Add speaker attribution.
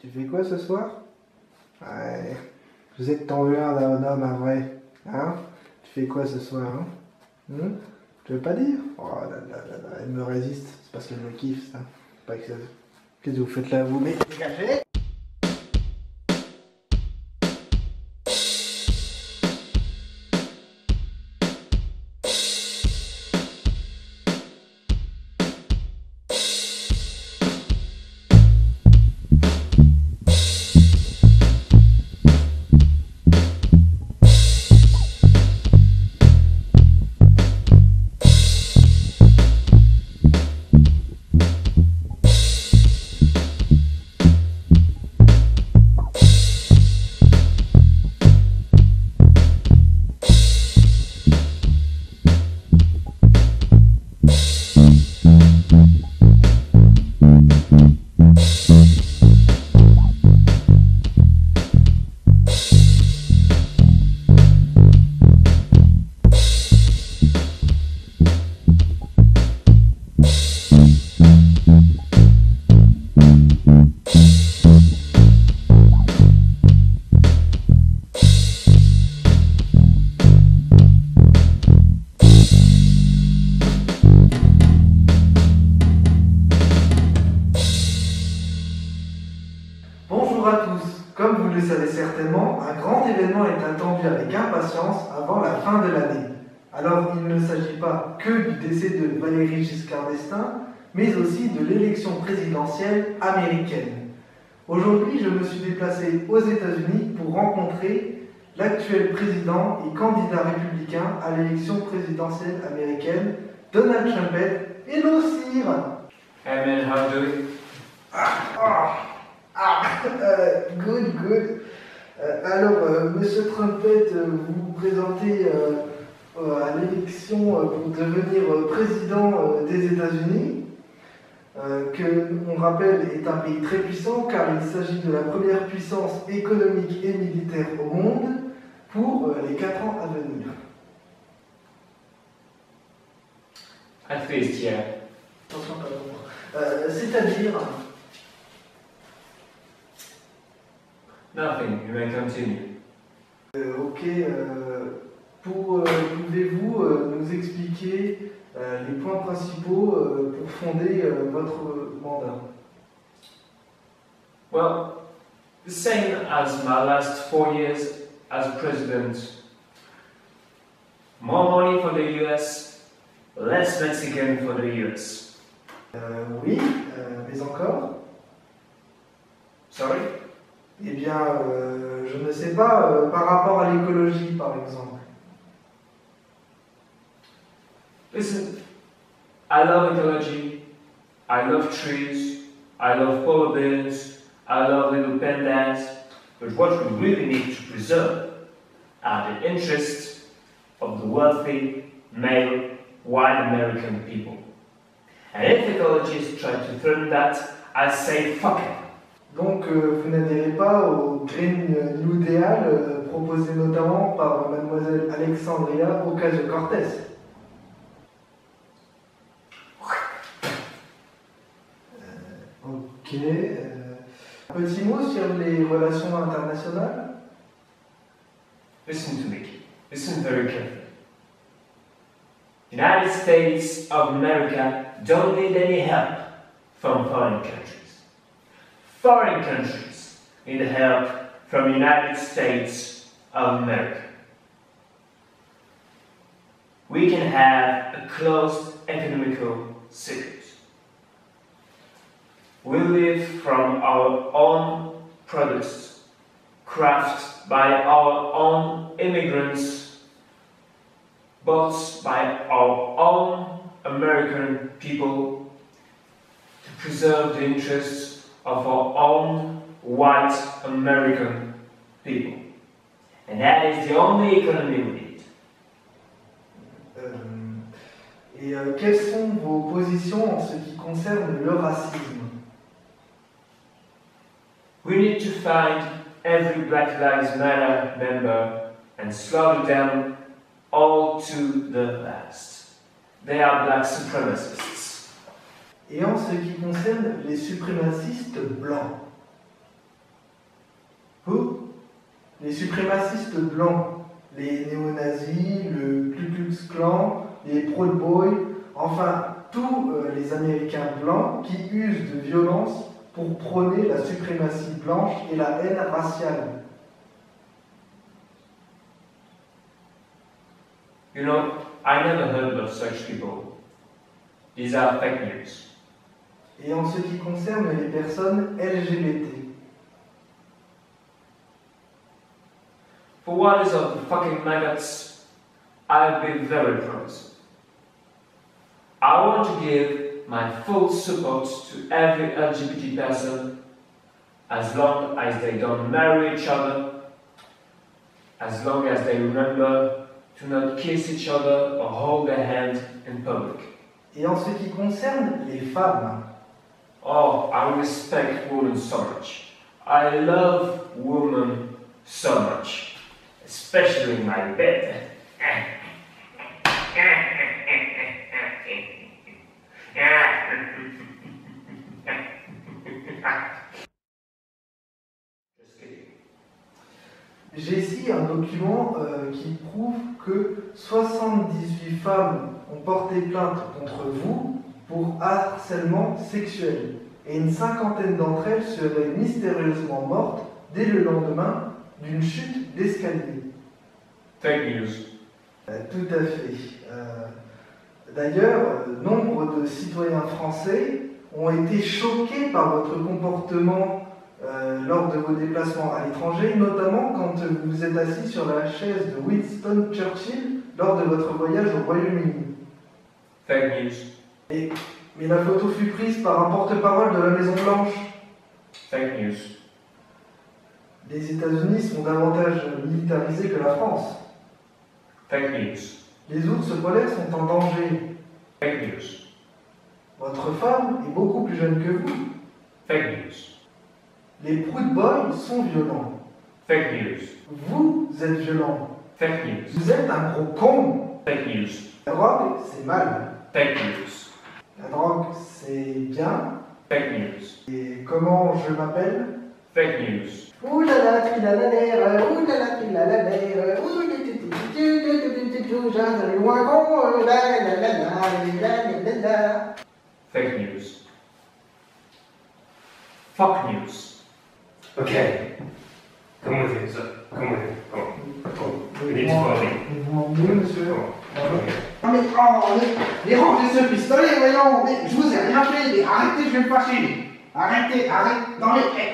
Speaker 1: Tu fais quoi ce soir? Ouais, je sais que t'en veux un d'un homme, un vrai. Hein? Tu fais quoi ce soir, hein? Tu veux pas dire? Oh là là là là, elle me résiste. C'est parce qu'elle me kiffe, ça. Pas que ça... Qu'est-ce que vous faites là, vous? Mais dégagez! Bonjour à tous. Comme vous le savez certainement, un grand événement est attendu avec impatience avant la fin de l'année. Alors il ne s'agit pas que du décès de Valéry Giscard d'Estaing, mais aussi de l'élection présidentielle américaine. Aujourd'hui, je me suis déplacé aux États-Unis pour rencontrer l'actuel président et candidat républicain à l'élection présidentielle américaine, Donald Trump. Hello, Sir!
Speaker 2: Hey man, how you doing?
Speaker 1: Good. Alors, Monsieur Trumpet, vous vous présentez à l'élection pour devenir président des États-Unis, que, on rappelle, est un pays très puissant car il s'agit de la première puissance économique et militaire au monde pour les 4 ans à venir.
Speaker 2: At least, yeah.
Speaker 1: Attention, pardon. C'est-à-dire...
Speaker 2: Nothing, you may continue.
Speaker 1: Pouvez-vous nous expliquer les points principaux pour fonder votre mandat?
Speaker 2: Well, the same as my last 4 years as president. More money for the US, less Mexican for the US.
Speaker 1: Oui, mais encore?
Speaker 2: Sorry?
Speaker 1: Eh bien, je ne sais pas, par rapport à l'écologie, par exemple.
Speaker 2: Listen, I love ecology, I love trees, I love polar bears, I love little pandas, but what we really need to preserve are the interests of the wealthy, male, white American people. And if ecologists try to threaten that, I say fuck it.
Speaker 1: Donc, vous n'adhérez pas au Green New Deal proposé notamment par mademoiselle Alexandria Ocasio-Cortez. Ok. Un petit mot sur les relations internationales.
Speaker 2: Listen to me. Listen very carefully. United States of America don't need any help from foreign countries. Foreign countries need help from United States of America. We can have a closed economical circuit. We live from our own products, crafted by our own immigrants, bought by our own American people to preserve the interests of our own white American people. And that is the only economy we need.
Speaker 1: Quelles sont vos positions en ce qui concerne le racisme?
Speaker 2: We need to find every Black Lives Matter member and slaughter them all to the last. They are black supremacists.
Speaker 1: Et en ce qui concerne les suprémacistes blancs? Who? Les suprémacistes blancs, les néo-nazis, le Ku Klux Klan, les Proud Boys, enfin tous les Américains blancs qui usent de violence pour prôner la suprématie blanche et la haine raciale.
Speaker 2: You know, I never heard of such people. These are fake news.
Speaker 1: Et en ce qui concerne les personnes LGBT,
Speaker 2: For what is of the fucking maggots, I'll be very promising. I want to give my full support to every LGBT person as long as they don't marry each other, as long as they remember to not kiss each other or hold their hand in public.
Speaker 1: et en ce qui concerne les femmes,
Speaker 2: Oh, I respect women so much. I love women so much, especially in my bed. Just kidding.
Speaker 1: j'ai ici un document qui prouve que 78 femmes ont porté plainte contre vous pour harcèlement sexuel et une cinquantaine d'entre elles seraient mystérieusement mortes dès le lendemain d'une chute d'escalier.
Speaker 2: Fake news.
Speaker 1: Tout à fait. D'ailleurs, nombre de citoyens français ont été choqués par votre comportement lors de vos déplacements à l'étranger, notamment quand vous vous êtes assis sur la chaise de Winston Churchill lors de votre voyage au Royaume-Uni.
Speaker 2: Fake news.
Speaker 1: Mais la photo fut prise par un porte-parole de la Maison-Blanche.
Speaker 2: Fake news.
Speaker 1: Les États-Unis sont davantage militarisés que la France.
Speaker 2: Fake news.
Speaker 1: Les ours polaires sont en danger.
Speaker 2: Fake news.
Speaker 1: Votre femme est beaucoup plus jeune que vous.
Speaker 2: Fake news.
Speaker 1: Les Proud Boys sont violents.
Speaker 2: Fake news.
Speaker 1: Vous êtes violent.
Speaker 2: Fake news.
Speaker 1: Vous êtes un gros con.
Speaker 2: Fake news.
Speaker 1: La drogue, c'est mal.
Speaker 2: Fake news.
Speaker 1: La drogue, c'est bien.
Speaker 2: Fake news.
Speaker 1: Et comment je m'appelle?
Speaker 2: Fake news.
Speaker 1: Ouh là là, trilalalaire, ouh là là, trilalalaire, ouh là là, loin con, la la la la la la.
Speaker 2: Fake news. Fuck news.
Speaker 3: Okay. Come with it, sir. Come with it. Come on. Come on. We need to follow him.
Speaker 1: Vous m'emmenez, monsieur?
Speaker 3: Come on. Okay.
Speaker 1: Non mais rangez ce pistolet, voyons. Mais je vous ai rien fait. Mais arrêtez, je vais me fâcher. Arrêtez, arrête. Non mais...